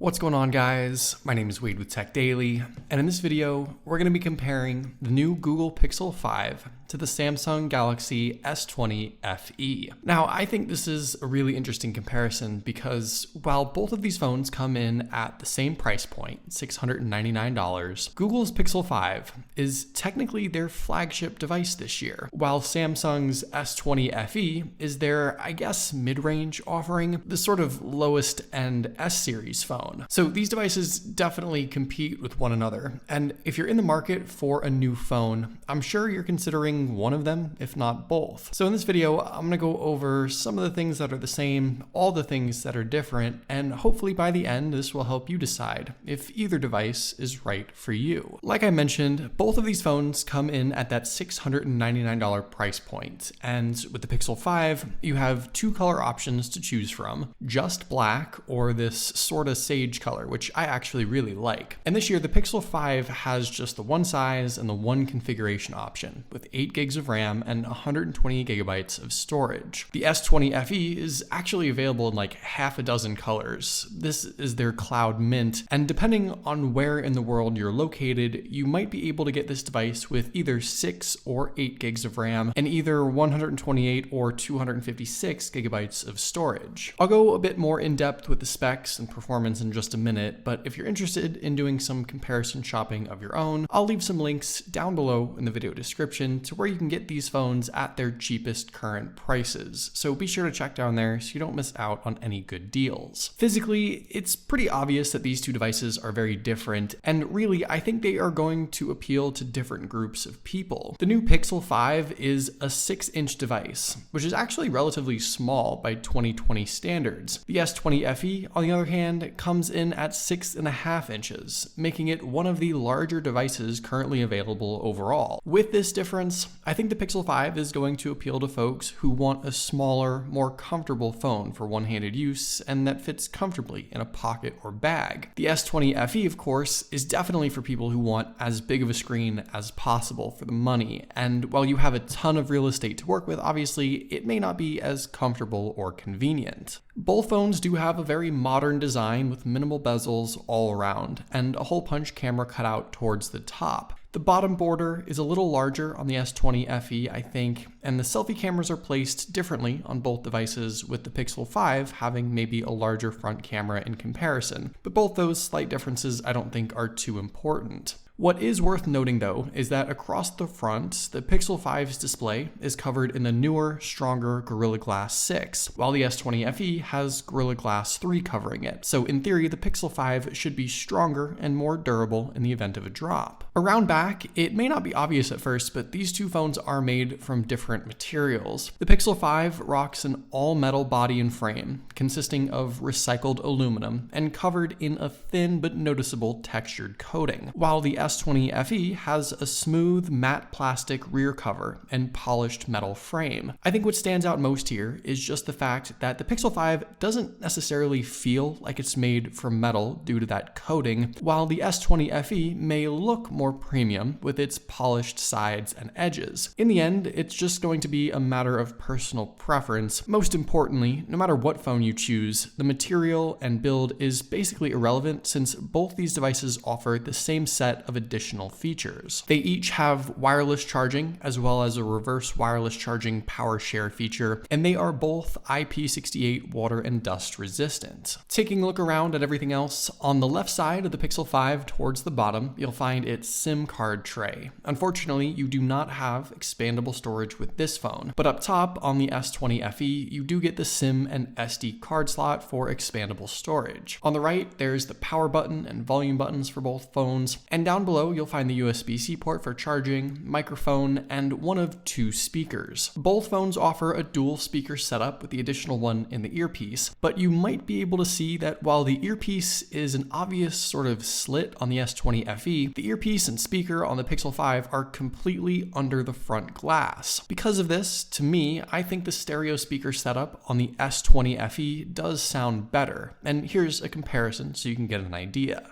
What's going on, guys? My name is Wade with Tech Daily, and in this video, we're going to be comparing the new Google Pixel 5 to the Samsung Galaxy S20 FE. Now, I think this is a really interesting comparison because while both of these phones come in at the same price point, $699, Google's Pixel 5 is technically their flagship device this year, while Samsung's S20 FE is their, I guess, mid-range offering, the sort of lowest end S-series phone. So these devices definitely compete with one another, and if you're in the market for a new phone, I'm sure you're considering one of them, if not both. So in this video, I'm going to go over some of the things that are the same, all the things that are different, and hopefully by the end, this will help you decide if either device is right for you. Like I mentioned, both of these phones come in at that $699 price point, and with the Pixel 5, you have two color options to choose from, just black or this sort of sage color, which I actually really like. And this year, the Pixel 5 has just the one size and the one configuration option, with 8 gigs of RAM and 120 gigabytes of storage. The S20 FE is actually available in like half a dozen colors. This is their Cloud Mint, and depending on where in the world you're located, you might be able to get this device with either 6 or 8 gigs of RAM and either 128 or 256 gigabytes of storage. I'll go a bit more in depth with the specs and performance in just a minute, but if you're interested in doing some comparison shopping of your own, I'll leave some links down below in the video description to where you can get these phones at their cheapest current prices. So be sure to check down there so you don't miss out on any good deals. Physically, it's pretty obvious that these two devices are very different, and really, I think they are going to appeal to different groups of people. The new Pixel 5 is a 6-inch device, which is actually relatively small by 2020 standards. The S20 FE, on the other hand, comes in at 6.5 inches, making it one of the larger devices currently available overall. With this difference, I think the Pixel 5 is going to appeal to folks who want a smaller, more comfortable phone for one-handed use and that fits comfortably in a pocket or bag. The S20 FE, of course, is definitely for people who want as big of a screen as possible for the money, and while you have a ton of real estate to work with, obviously, it may not be as comfortable or convenient. Both phones do have a very modern design with minimal bezels all around and a hole punch camera cut out towards the top. The bottom border is a little larger on the S20 FE, I think, and the selfie cameras are placed differently on both devices, with the Pixel 5 having maybe a larger front camera in comparison. But both those slight differences I don't think are too important. What is worth noting, though, is that across the front, the Pixel 5's display is covered in the newer, stronger Gorilla Glass 6, while the S20 FE has Gorilla Glass 3 covering it. So in theory, the Pixel 5 should be stronger and more durable in the event of a drop. Around back, it may not be obvious at first, but these two phones are made from different materials. The Pixel 5 rocks an all-metal body and frame, consisting of recycled aluminum and covered in a thin but noticeable textured coating, while the S20 FE has a smooth, matte plastic rear cover and polished metal frame. I think what stands out most here is just the fact that the Pixel 5 doesn't necessarily feel like it's made from metal due to that coating, while the S20 FE may look more premium with its polished sides and edges. In the end, it's just going to be a matter of personal preference. Most importantly, no matter what phone you choose, the material and build is basically irrelevant since both these devices offer the same set of additional features. They each have wireless charging as well as a reverse wireless charging power share feature, and they are both IP68 water and dust resistant. Taking a look around at everything else, on the left side of the Pixel 5 towards the bottom, you'll find its SIM card tray. Unfortunately, you do not have expandable storage with this phone, but up top on the S20 FE, you do get the SIM and SD card slot for expandable storage. On the right, there's the power button and volume buttons for both phones, and down below you'll find the USB-C port for charging, microphone, and one of 2 speakers. Both phones offer a dual speaker setup with the additional one in the earpiece, but you might be able to see that while the earpiece is an obvious sort of slit on the S20 FE, the earpiece and speaker on the Pixel 5 are completely under the front glass. Because of this, to me, I think the stereo speaker setup on the S20 FE does sound better, and here's a comparison so you can get an idea.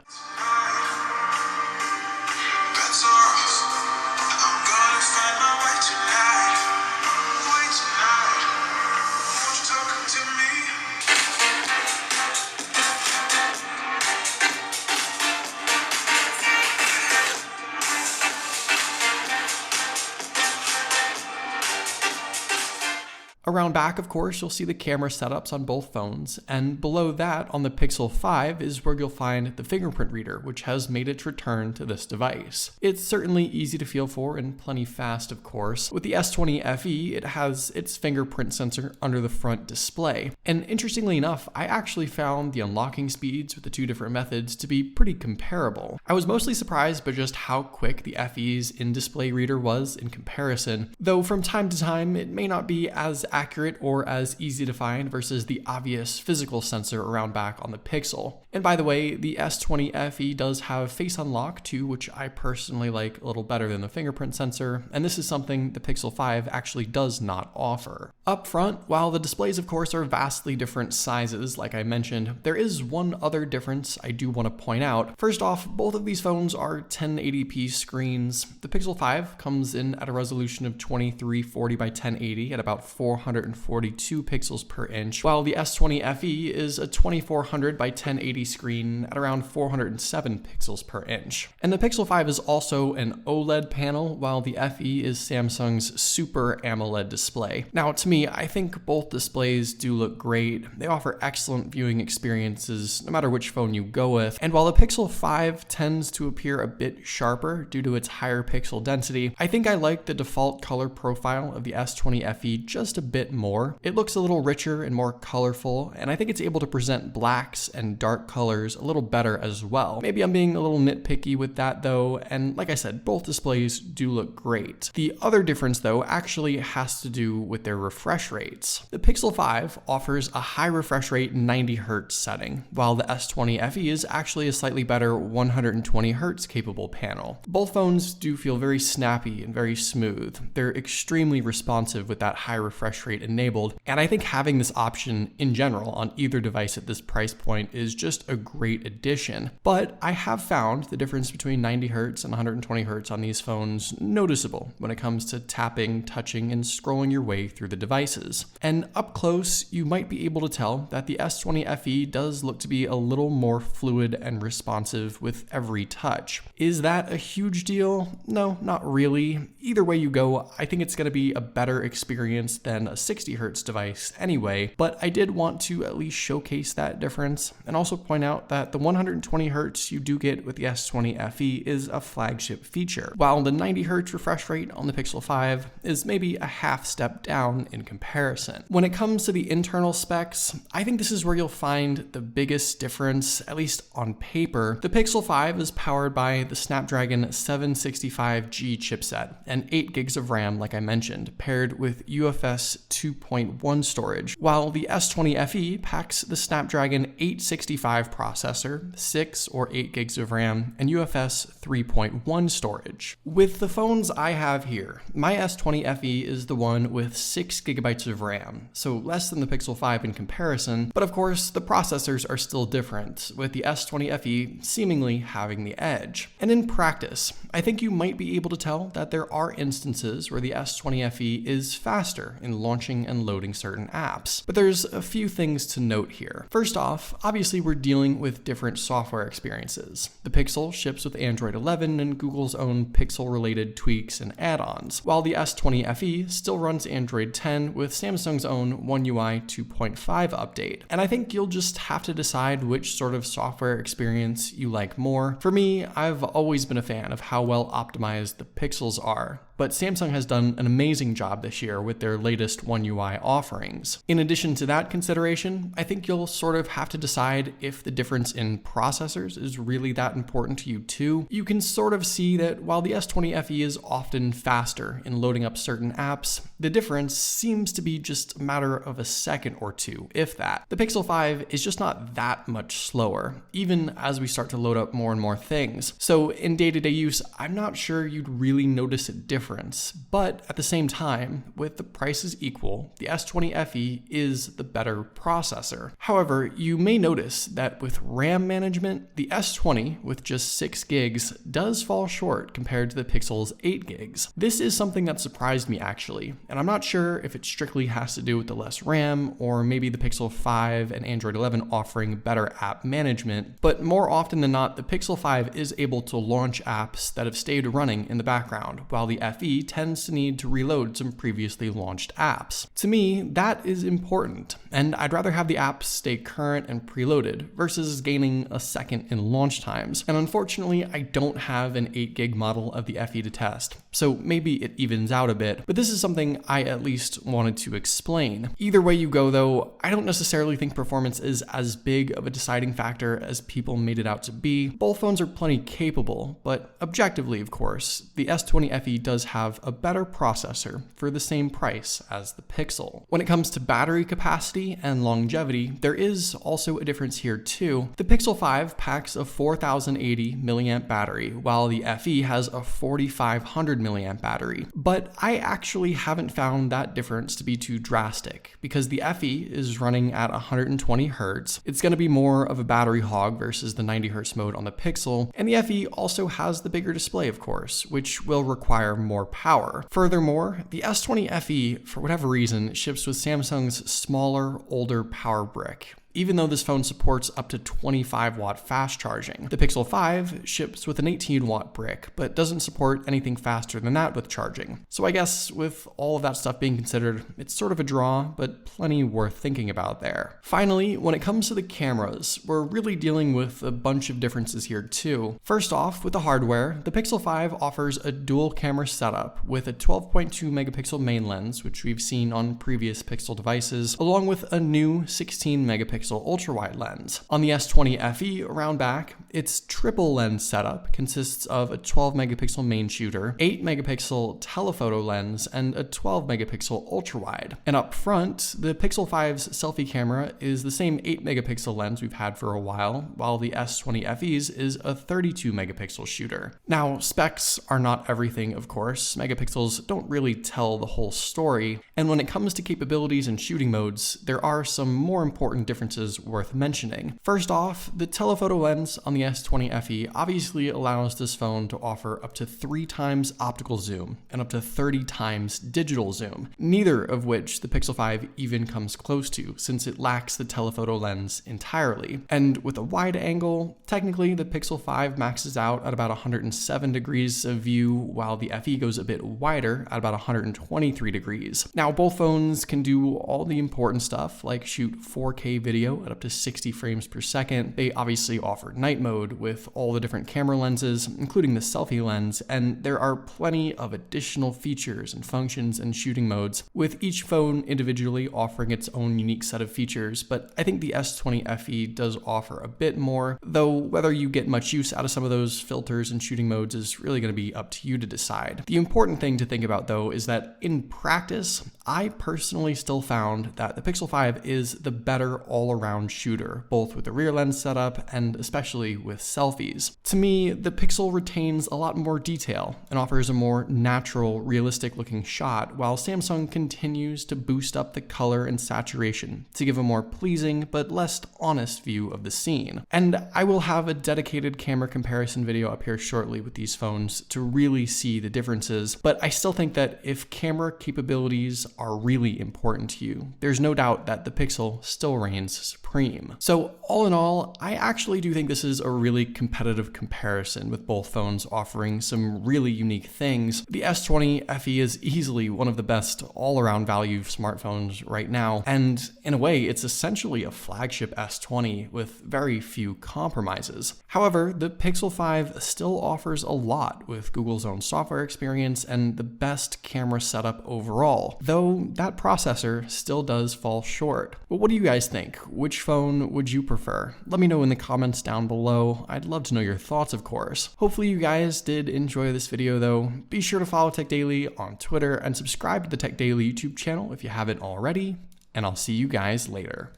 Around back, of course, you'll see the camera setups on both phones, and below that on the Pixel 5 is where you'll find the fingerprint reader, which has made its return to this device. It's certainly easy to feel for and plenty fast, of course. With the S20 FE, it has its fingerprint sensor under the front display. And interestingly enough, I actually found the unlocking speeds with the two different methods to be pretty comparable. I was mostly surprised by just how quick the FE's in-display reader was in comparison, though from time to time it may not be as accurate or as easy to find versus the obvious physical sensor around back on the Pixel. And by the way, the S20 FE does have Face Unlock too, which I personally like a little better than the fingerprint sensor, and this is something the Pixel 5 actually does not offer. Up front, while the displays of course are vastly different sizes, like I mentioned, there is one other difference I do want to point out. First off, both of these phones are 1080p screens. The Pixel 5 comes in at a resolution of 2340 by 1080 at about 442 pixels per inch, while the S20 FE is a 2400 by 1080 screen at around 407 pixels per inch. And the Pixel 5 is also an OLED panel, while the FE is Samsung's Super AMOLED display. Now, to me, I think both displays do look great. They offer excellent viewing experiences no matter which phone you go with. And while the Pixel 5 tends to appear a bit sharper due to its higher pixel density, I think I like the default color profile of the S20 FE just a bit more. It looks a little richer and more colorful, and I think it's able to present blacks and dark colors a little better as well. Maybe I'm being a little nitpicky with that though, and like I said, both displays do look great. The other difference though actually has to do with their refresh rates. The Pixel 5 offers a high refresh rate 90Hz setting, while the S20 FE is actually a slightly better 120Hz capable panel. Both phones do feel very snappy and very smooth. They're extremely responsive with that high refresh rate enabled, and I think having this option in general on either device at this price point is just a great addition. But I have found the difference between 90Hz and 120Hz on these phones noticeable when it comes to tapping, touching, and scrolling your way through the devices. And up close, you might be able to tell that the S20 FE does look to be a little more fluid and responsive with every touch. Is that a huge deal? No, not really. Either way you go, I think it's going to be a better experience than a 60Hz device anyway, but I did want to at least showcase that difference and also point out that the 120Hz you do get with the S20 FE is a flagship feature, while the 90Hz refresh rate on the Pixel 5 is maybe a half step down in comparison. When it comes to the internal specs, I think this is where you'll find the biggest difference, at least on paper. The Pixel 5 is powered by the Snapdragon 765G chipset and 8 gigs of RAM, like I mentioned, paired with UFS 2.1 storage, while the S20 FE packs the Snapdragon 865 processor, 6 or 8 gigs of RAM, and UFS 3.1 storage. With the phones I have here, my S20 FE is the one with 6 gigabytes of RAM, so less than the Pixel 5 in comparison, but of course the processors are still different, with the S20 FE seemingly having the edge. And in practice, I think you might be able to tell that there are instances where the S20 FE is faster in launching and loading certain apps. But there's a few things to note here. First off, obviously we're dealing with different software experiences. The Pixel ships with Android 11 and Google's own Pixel-related tweaks and add-ons, while the S20 FE still runs Android 10 with Samsung's own One UI 2.5 update. And I think you'll just have to decide which sort of software experience you like more. For me, I've always been a fan of how well optimized the Pixels are, but Samsung has done an amazing job this year with their latest One UI offerings. In addition to that consideration, I think you'll sort of have to decide if the difference in processors is really that important to you too. You can sort of see that while the S20 FE is often faster in loading up certain apps, the difference seems to be just a matter of a second or two, if that. The Pixel 5 is just not that much slower, even as we start to load up more and more things. So in day-to-day use, I'm not sure you'd really notice a difference, but at the same time, with the prices equal, the S20 FE is the better processor. However, you may notice that with RAM management, the S20 with just 6 gigs does fall short compared to the Pixel's 8 gigs. This is something that surprised me actually, and I'm not sure if it strictly has to do with the less RAM or maybe the Pixel 5 and Android 11 offering better app management, but more often than not, the Pixel 5 is able to launch apps that have stayed running in the background, while the FE tends to need to reload some previously launched apps. To me, that is important, and I'd rather have the apps stay current and preloaded versus gaining a second in launch times. And unfortunately, I don't have an 8 gig model of the FE to test, so maybe it evens out a bit, but this is something I at least wanted to explain. Either way you go though, I don't necessarily think performance is as big of a deciding factor as people made it out to be. Both phones are plenty capable, but objectively, of course, the S20 FE does have a better processor for the same price as the Pixel. When it comes to battery capacity and longevity, there is also a difference here too. The Pixel 5 packs a 4080 mAh battery, while the FE has a 4500 mAh battery. But I actually haven't found that difference to be too drastic, because the FE is running at 120 Hz. It's going to be more of a battery hog versus the 90 Hz mode on the Pixel, and the FE also has the bigger display, of course, which will require more power. Furthermore, the S20 FE, for whatever reason, ships with Samsung's smaller, older power brick, even though this phone supports up to 25 watt fast charging. The Pixel 5 ships with an 18 watt brick, but doesn't support anything faster than that with charging. So I guess with all of that stuff being considered, it's sort of a draw, but plenty worth thinking about there. Finally, when it comes to the cameras, we're really dealing with a bunch of differences here too. First off, with the hardware, the Pixel 5 offers a dual camera setup with a 12.2 megapixel main lens, which we've seen on previous Pixel devices, along with a new 16 megapixel ultra-wide lens. On the S20 FE around back, its triple lens setup consists of a 12 megapixel main shooter, 8 megapixel telephoto lens, and a 12 megapixel ultra-wide. And up front, the Pixel 5's selfie camera is the same 8 megapixel lens we've had for a while the S20 FE's is a 32 megapixel shooter. Now, specs are not everything, of course. Megapixels don't really tell the whole story, and when it comes to capabilities and shooting modes, there are some more important differences worth mentioning. First off, the telephoto lens on the S20 FE obviously allows this phone to offer up to 3 times optical zoom and up to 30 times digital zoom, neither of which the Pixel 5 even comes close to, since it lacks the telephoto lens entirely. And with a wide angle, technically the Pixel 5 maxes out at about 107 degrees of view, while the FE goes a bit wider at about 123 degrees. Now, both phones can do all the important stuff like shoot 4K video at up to 60 frames per second. They obviously offer night mode with all the different camera lenses, including the selfie lens, and there are plenty of additional features and functions and shooting modes, with each phone individually offering its own unique set of features. But I think the S20 FE does offer a bit more, though whether you get much use out of some of those filters and shooting modes is really going to be up to you to decide. The important thing to think about though is that in practice, I personally still found that the Pixel 5 is the better all-around shooter, both with the rear lens setup and especially with selfies. To me, the Pixel retains a lot more detail and offers a more natural, realistic-looking shot, while Samsung continues to boost up the color and saturation to give a more pleasing but less honest view of the scene. And I will have a dedicated camera comparison video up here shortly with these phones to really see the differences, but I still think that if camera capabilities are really important to you, there's no doubt that the Pixel still reigns supreme. So all in all, I actually do think this is a really competitive comparison, with both phones offering some really unique things. The S20 FE is easily one of the best all-around value smartphones right now, and in a way, it's essentially a flagship S20 with very few compromises. However, the Pixel 5 still offers a lot with Google's own software experience and the best camera setup overall, though that processor still does fall short. But what do you guys think? Which phone would you prefer? Let me know in the comments down below. I'd love to know your thoughts, of course. Hopefully you guys did enjoy this video though. Be sure to follow Tech Daily on Twitter and subscribe to the Tech Daily YouTube channel if you haven't already, and I'll see you guys later.